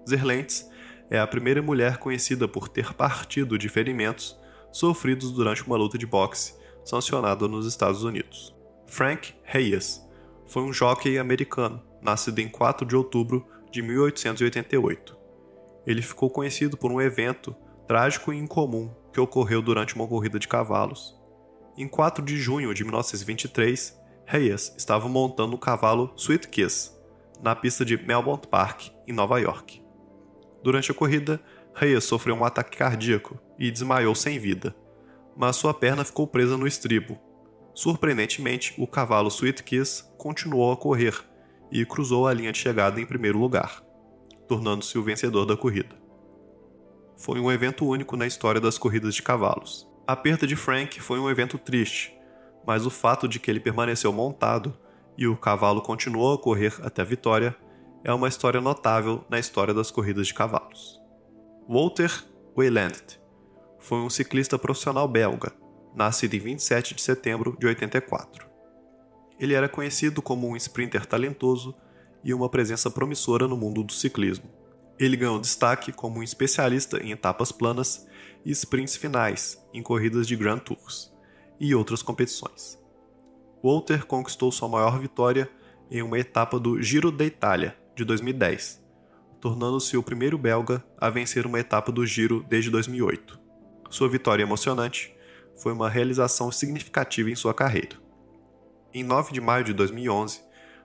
Zerlentz é a primeira mulher conhecida por ter partido de ferimentos sofridos durante uma luta de boxe sancionada nos Estados Unidos. Frank Reyes foi um jockey americano, nascido em 4 de outubro de 1888. Ele ficou conhecido por um evento trágico e incomum que ocorreu durante uma corrida de cavalos. Em 4 de junho de 1923, Reyes estava montando o cavalo Sweet Kiss na pista de Melmont Park, em Nova York. Durante a corrida, Reyes sofreu um ataque cardíaco e desmaiou sem vida, mas sua perna ficou presa no estribo. Surpreendentemente, o cavalo Sweet Kiss continuou a correr e cruzou a linha de chegada em primeiro lugar, tornando-se o vencedor da corrida. Foi um evento único na história das corridas de cavalos. A perda de Frank foi um evento triste, mas o fato de que ele permaneceu montado e o cavalo continuou a correr até a vitória é uma história notável na história das corridas de cavalos. Wouter Weiland foi um ciclista profissional belga, nascido em 27 de setembro de 84. Ele era conhecido como um sprinter talentoso e uma presença promissora no mundo do ciclismo. Ele ganhou destaque como um especialista em etapas planas e sprints finais em corridas de Grand Tours e outras competições. Wouter conquistou sua maior vitória em uma etapa do Giro da Itália, de 2010, tornando-se o primeiro belga a vencer uma etapa do Giro desde 2008. Sua vitória emocionante foi uma realização significativa em sua carreira. Em 9 de maio de 2011,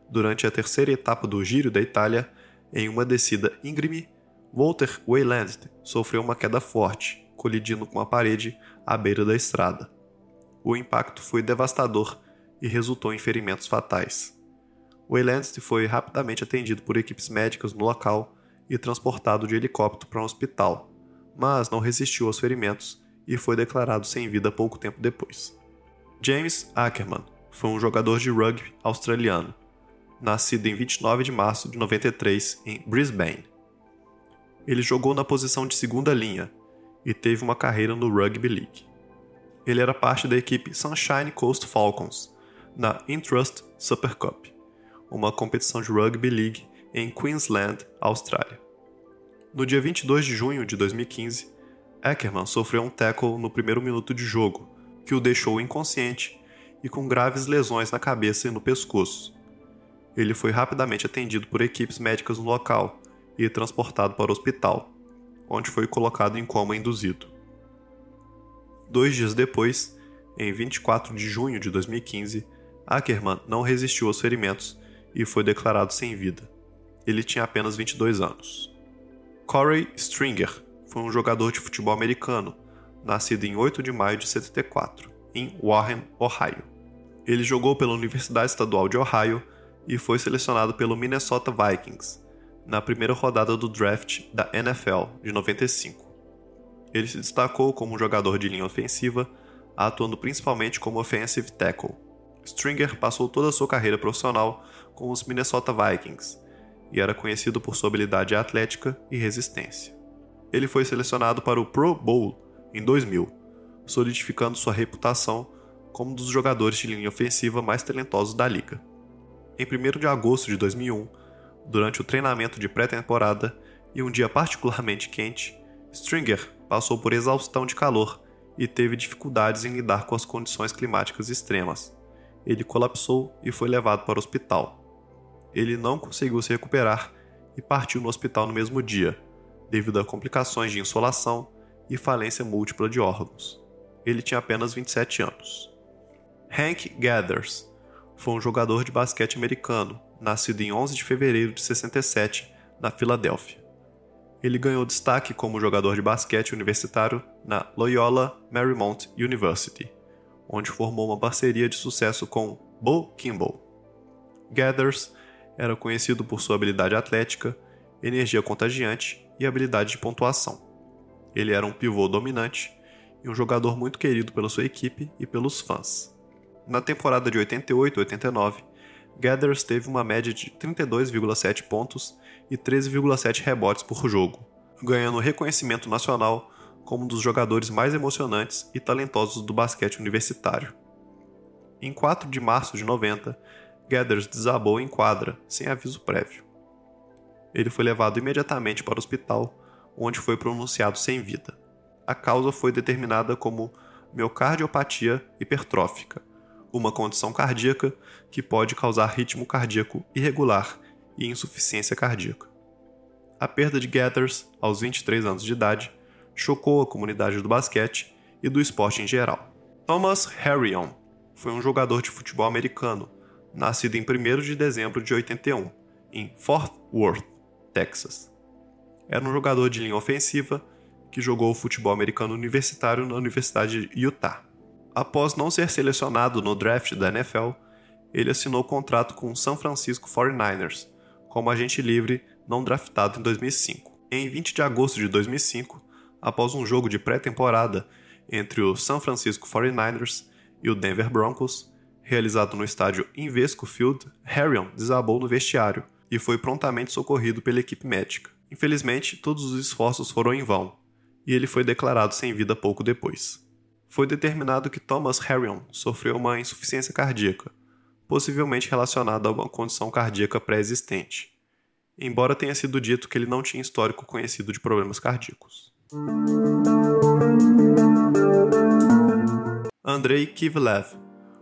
durante a 3ª etapa do Giro da Itália, em uma descida íngreme, Wouter Weiland sofreu uma queda forte, colidindo com a parede à beira da estrada. O impacto foi devastador e resultou em ferimentos fatais. Weiland foi rapidamente atendido por equipes médicas no local e transportado de helicóptero para um hospital, mas não resistiu aos ferimentos e foi declarado sem vida pouco tempo depois. James Ackerman foi um jogador de rugby australiano, nascido em 29 de março de 93 em Brisbane. Ele jogou na posição de segunda linha e teve uma carreira no Rugby League. Ele era parte da equipe Sunshine Coast Falcons, na Intrust Super Cup, uma competição de Rugby League em Queensland, Austrália. No dia 22 de junho de 2015, Ackerman sofreu um tackle no primeiro minuto de jogo, que o deixou inconsciente e com graves lesões na cabeça e no pescoço. Ele foi rapidamente atendido por equipes médicas no local e transportado para o hospital, onde foi colocado em coma induzido. 2 dias depois, em 24 de junho de 2015, Ackerman não resistiu aos ferimentos e foi declarado sem vida. Ele tinha apenas 22 anos. Corey Stringer foi um jogador de futebol americano, nascido em 8 de maio de 74, em Warren, Ohio. Ele jogou pela Universidade Estadual de Ohio e foi selecionado pelo Minnesota Vikings, na primeira rodada do draft da NFL de 95. Ele se destacou como um jogador de linha ofensiva, atuando principalmente como offensive tackle. Stringer passou toda a sua carreira profissional com os Minnesota Vikings e era conhecido por sua habilidade atlética e resistência. Ele foi selecionado para o Pro Bowl em 2000, solidificando sua reputação como um dos jogadores de linha ofensiva mais talentosos da liga. Em 1º de agosto de 2001, durante o treinamento de pré-temporada e um dia particularmente quente, Stringer passou por exaustão de calor e teve dificuldades em lidar com as condições climáticas extremas. Ele colapsou e foi levado para o hospital. Ele não conseguiu se recuperar e partiu no hospital no mesmo dia, devido a complicações de insolação e falência múltipla de órgãos. Ele tinha apenas 27 anos. Hank Gathers foi um jogador de basquete americano, nascido em 11 de fevereiro de 67, na Filadélfia. Ele ganhou destaque como jogador de basquete universitário na Loyola Marymount University, onde formou uma parceria de sucesso com Bo Kimball. Gathers era conhecido por sua habilidade atlética, energia contagiante e habilidade de pontuação. Ele era um pivô dominante e um jogador muito querido pela sua equipe e pelos fãs. Na temporada de 88-89, Gathers teve uma média de 32,7 pontos e 13,7 rebotes por jogo, ganhando reconhecimento nacional como um dos jogadores mais emocionantes e talentosos do basquete universitário. Em 4 de março de 90, Gathers desabou em quadra, sem aviso prévio. Ele foi levado imediatamente para o hospital, onde foi pronunciado sem vida. A causa foi determinada como miocardiopatia hipertrófica, uma condição cardíaca que pode causar ritmo cardíaco irregular e insuficiência cardíaca. A perda de Gathers, aos 23 anos de idade, chocou a comunidade do basquete e do esporte em geral. Thomas Harrion foi um jogador de futebol americano, nascido em 1º de dezembro de 81, em Fort Worth, Texas. Era um jogador de linha ofensiva que jogou futebol americano universitário na Universidade de Utah. Após não ser selecionado no draft da NFL, ele assinou contrato com o San Francisco 49ers, como agente livre não draftado em 2005. Em 20 de agosto de 2005, após um jogo de pré-temporada entre o San Francisco 49ers e o Denver Broncos, realizado no estádio Invesco Field, Harrion desabou no vestiário e foi prontamente socorrido pela equipe médica. Infelizmente, todos os esforços foram em vão, e ele foi declarado sem vida pouco depois. Foi determinado que Thomas Harrion sofreu uma insuficiência cardíaca, possivelmente relacionada a uma condição cardíaca pré-existente, embora tenha sido dito que ele não tinha histórico conhecido de problemas cardíacos. Andrei Kivlev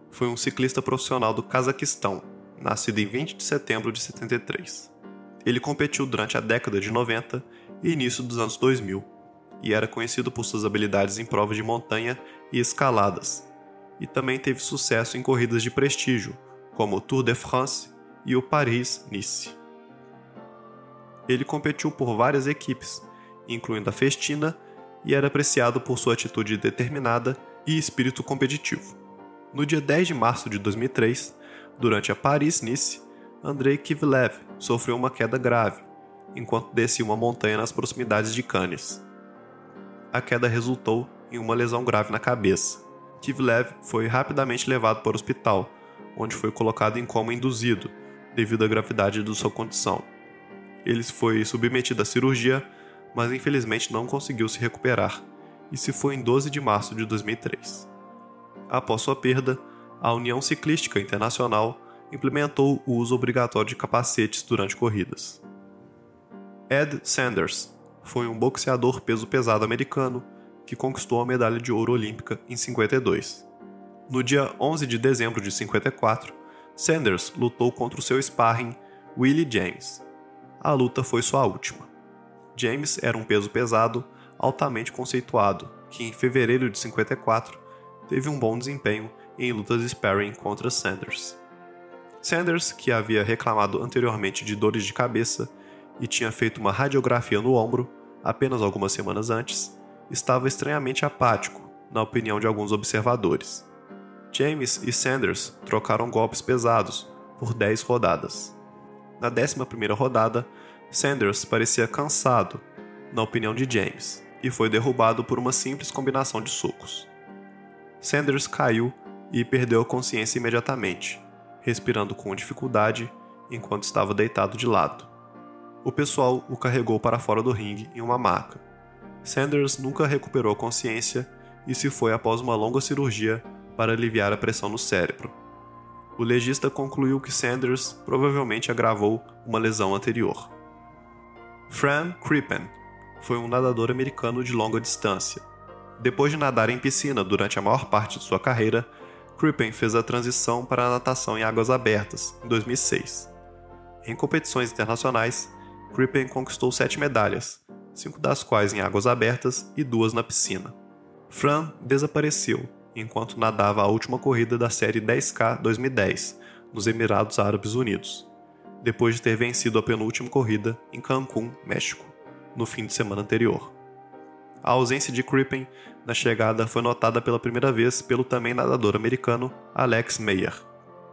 foi um ciclista profissional do Cazaquistão, nascido em 20 de setembro de 73. Ele competiu durante a década de 90 e início dos anos 2000, e era conhecido por suas habilidades em provas de montanha e escaladas, e também teve sucesso em corridas de prestígio, como o Tour de France e o Paris-Nice. Ele competiu por várias equipes, incluindo a Festina, e era apreciado por sua atitude determinada e espírito competitivo. No dia 10 de março de 2003, durante a Paris-Nice, Andrei Kivlev sofreu uma queda grave, enquanto descia uma montanha nas proximidades de Cannes. A queda resultou em uma lesão grave na cabeça. Kivlev foi rapidamente levado para o hospital, onde foi colocado em coma induzido, devido à gravidade de sua condição. Ele foi submetido à cirurgia, mas infelizmente não conseguiu se recuperar, e se foi em 12 de março de 2003. Após sua perda, a União Ciclística Internacional implementou o uso obrigatório de capacetes durante corridas. Ed Sanders foi um boxeador peso-pesado americano que conquistou a medalha de ouro olímpica em 52. No dia 11 de dezembro de 54, Sanders lutou contra o seu sparring Willie James. A luta foi sua última. James era um peso pesado altamente conceituado, que em fevereiro de 54 teve um bom desempenho em lutas sparring contra Sanders. Sanders, que havia reclamado anteriormente de dores de cabeça e tinha feito uma radiografia no ombro apenas algumas semanas antes, estava estranhamente apático, na opinião de alguns observadores. James e Sanders trocaram golpes pesados por 10 rodadas. Na 11ª rodada, Sanders parecia cansado, na opinião de James, e foi derrubado por uma simples combinação de socos. Sanders caiu e perdeu a consciência imediatamente, respirando com dificuldade enquanto estava deitado de lado. O pessoal o carregou para fora do ringue em uma maca. Sanders nunca recuperou a consciência e se foi após uma longa cirurgia para aliviar a pressão no cérebro. O legista concluiu que Sanders provavelmente agravou uma lesão anterior. Fran Crippen foi um nadador americano de longa distância. Depois de nadar em piscina durante a maior parte de sua carreira, Crippen fez a transição para a natação em águas abertas, em 2006. Em competições internacionais, Crippen conquistou 7 medalhas, 5 das quais em águas abertas e 2 na piscina. Fran desapareceu enquanto nadava a última corrida da série 10K 2010, nos Emirados Árabes Unidos, depois de ter vencido a penúltima corrida em Cancún, México, no fim de semana anterior. A ausência de Crippen na chegada foi notada pela primeira vez pelo também nadador americano Alex Meyer.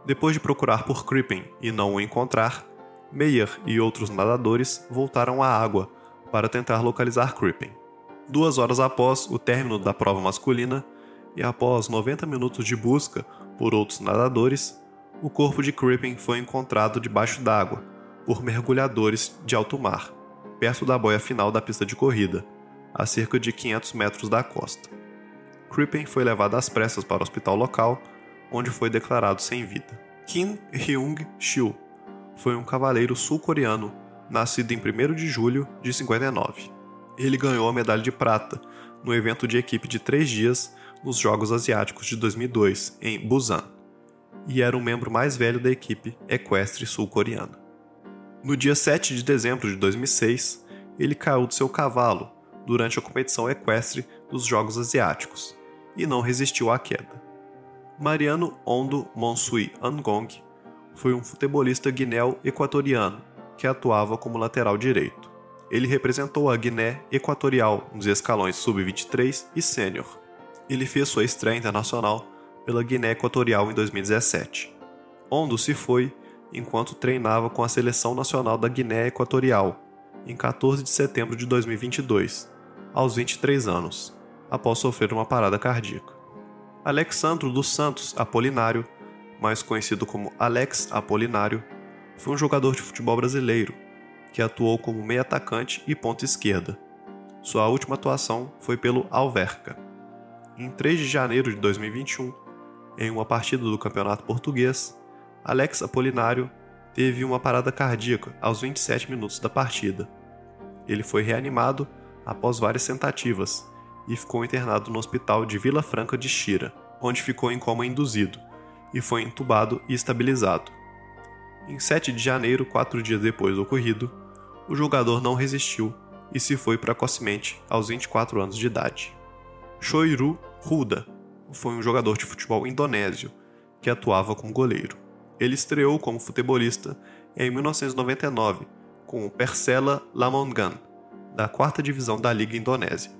Depois de procurar por Crippen e não o encontrar, Meyer e outros nadadores voltaram à água para tentar localizar Crippen. 2 horas após o término da prova masculina e após 90 minutos de busca por outros nadadores, o corpo de Crippen foi encontrado debaixo d'água por mergulhadores de alto mar, perto da boia final da pista de corrida, a cerca de 500 metros da costa. Crippen foi levado às pressas para o hospital local, onde foi declarado sem vida. Kim Hyung-soo foi um cavaleiro sul-coreano, nascido em 1º de julho de 59. Ele ganhou a medalha de prata no evento de equipe de 3 dias nos Jogos Asiáticos de 2002, em Busan, e era o membro mais velho da equipe equestre sul-coreana. No dia 7 de dezembro de 2006, ele caiu do seu cavalo durante a competição equestre dos Jogos Asiáticos e não resistiu à queda. Mariano Ondo Monsui Angong foi um futebolista guinéu-equatoriano que atuava como lateral direito. Ele representou a Guiné Equatorial nos escalões sub-23 e sênior. Ele fez sua estreia internacional pela Guiné Equatorial em 2017. Ondo se foi enquanto treinava com a seleção nacional da Guiné Equatorial em 14 de setembro de 2022, aos 23 anos, após sofrer uma parada cardíaca. Alexandro dos Santos Apolinário, mais conhecido como Alex Apolinário, foi um jogador de futebol brasileiro que atuou como meio-atacante e ponta esquerda. Sua última atuação foi pelo Alverca. Em 3 de janeiro de 2021, em uma partida do Campeonato Português, Alex Apolinário teve uma parada cardíaca aos 27 minutos da partida. Ele foi reanimado após várias tentativas e ficou internado no hospital de Vila Franca de Xira, onde ficou em coma induzido e foi entubado e estabilizado. Em 7 de janeiro, 4 dias depois do ocorrido, o jogador não resistiu e se foi precocemente aos 24 anos de idade. Shoiru Huda foi um jogador de futebol indonésio que atuava como goleiro. Ele estreou como futebolista em 1999 com o Persela Lamongan, da 4ª divisão da Liga Indonésia.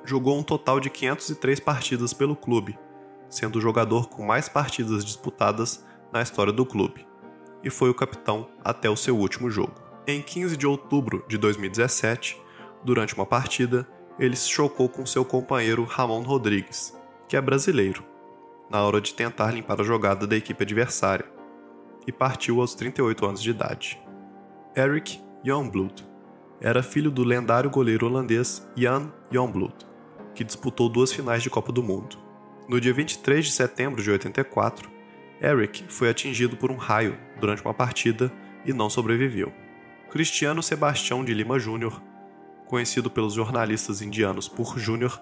Jogou um total de 503 partidas pelo clube, sendo o jogador com mais partidas disputadas na história do clube, e foi o capitão até o seu último jogo. Em 15 de outubro de 2017, durante uma partida, ele se chocou com seu companheiro Ramon Rodrigues, que é brasileiro, na hora de tentar limpar a jogada da equipe adversária, e partiu aos 38 anos de idade. Erik Jongbloed era filho do lendário goleiro holandês Jan Jongbloed, que disputou 2 finais de Copa do Mundo. No dia 23 de setembro de 84, Erik foi atingido por um raio durante uma partida e não sobreviveu. Cristiano Sebastião de Lima Júnior, conhecido pelos jornalistas indianos por Júnior,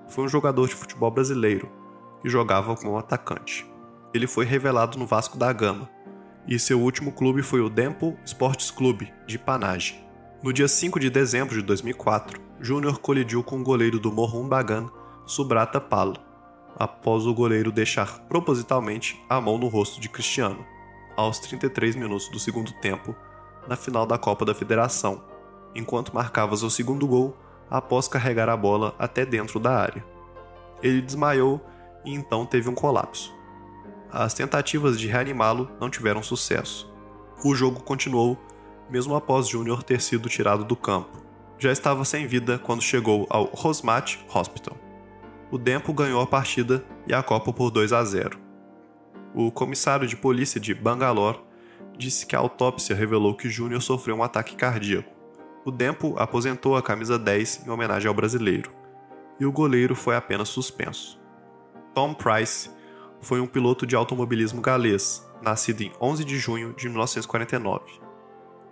foi um jogador de futebol brasileiro que jogava como atacante. Ele foi revelado no Vasco da Gama e seu último clube foi o Dempo Sports Clube de Panaji. No dia 5 de dezembro de 2004, Júnior colidiu com o goleiro do Mohun Bagan, Subrata Pal, após o goleiro deixar propositalmente a mão no rosto de Cristiano, aos 33 minutos do segundo tempo, na final da Copa da Federação, enquanto marcava seu segundo gol após carregar a bola até dentro da área. Ele desmaiou e então teve um colapso. As tentativas de reanimá-lo não tiveram sucesso. O jogo continuou, mesmo após Júnior ter sido tirado do campo. Já estava sem vida quando chegou ao Rosmat Hospital. O Dempo ganhou a partida e a Copa por 2-0. O comissário de polícia de Bangalore disse que a autópsia revelou que Júnior sofreu um ataque cardíaco. O Dempo aposentou a camisa 10 em homenagem ao brasileiro, e o goleiro foi apenas suspenso. Tom Price foi um piloto de automobilismo galês, nascido em 11 de junho de 1949.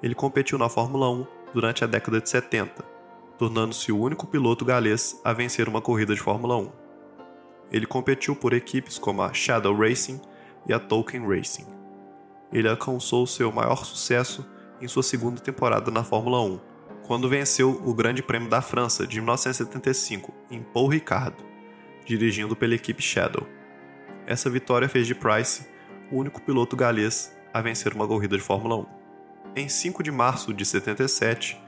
Ele competiu na Fórmula 1 durante a década de 70, tornando-se o único piloto galês a vencer uma corrida de Fórmula 1. Ele competiu por equipes como a Shadow Racing e a Token Racing. Ele alcançou seu maior sucesso em sua segunda temporada na Fórmula 1, quando venceu o Grande Prêmio da França de 1975 em Paul Ricard, dirigindo pela equipe Shadow. Essa vitória fez de Pryce o único piloto galês a vencer uma corrida de Fórmula 1. Em 5 de março de 77,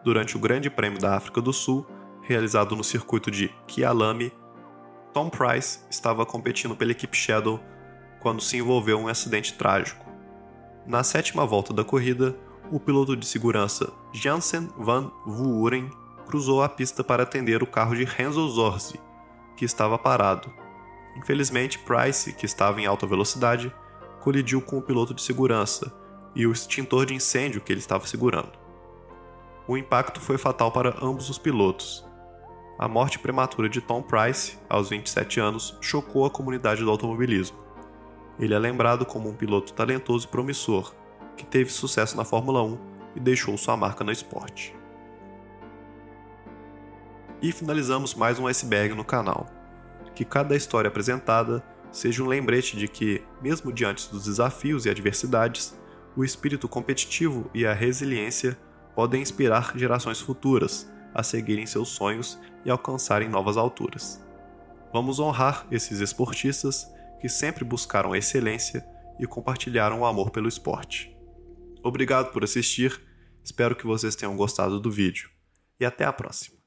durante o Grande Prêmio da África do Sul, realizado no circuito de Kyalami, Tom Pryce estava competindo pela equipe Shadow quando se envolveu em um acidente trágico. Na 7ª volta da corrida, o piloto de segurança Jansen van Vuuren cruzou a pista para atender o carro de Renzo Zorzi, que estava parado. Infelizmente, Pryce, que estava em alta velocidade, colidiu com o piloto de segurança e o extintor de incêndio que ele estava segurando. O impacto foi fatal para ambos os pilotos. A morte prematura de Tom Pryce, aos 27 anos, chocou a comunidade do automobilismo. Ele é lembrado como um piloto talentoso e promissor, que teve sucesso na Fórmula 1 e deixou sua marca no esporte. E finalizamos mais um iceberg no canal. Que cada história apresentada seja um lembrete de que, mesmo diante dos desafios e adversidades, o espírito competitivo e a resiliência podem inspirar gerações futuras a seguirem seus sonhos e alcançarem novas alturas. Vamos honrar esses esportistas que sempre buscaram a excelência e compartilharam o amor pelo esporte. Obrigado por assistir, espero que vocês tenham gostado do vídeo e até a próxima.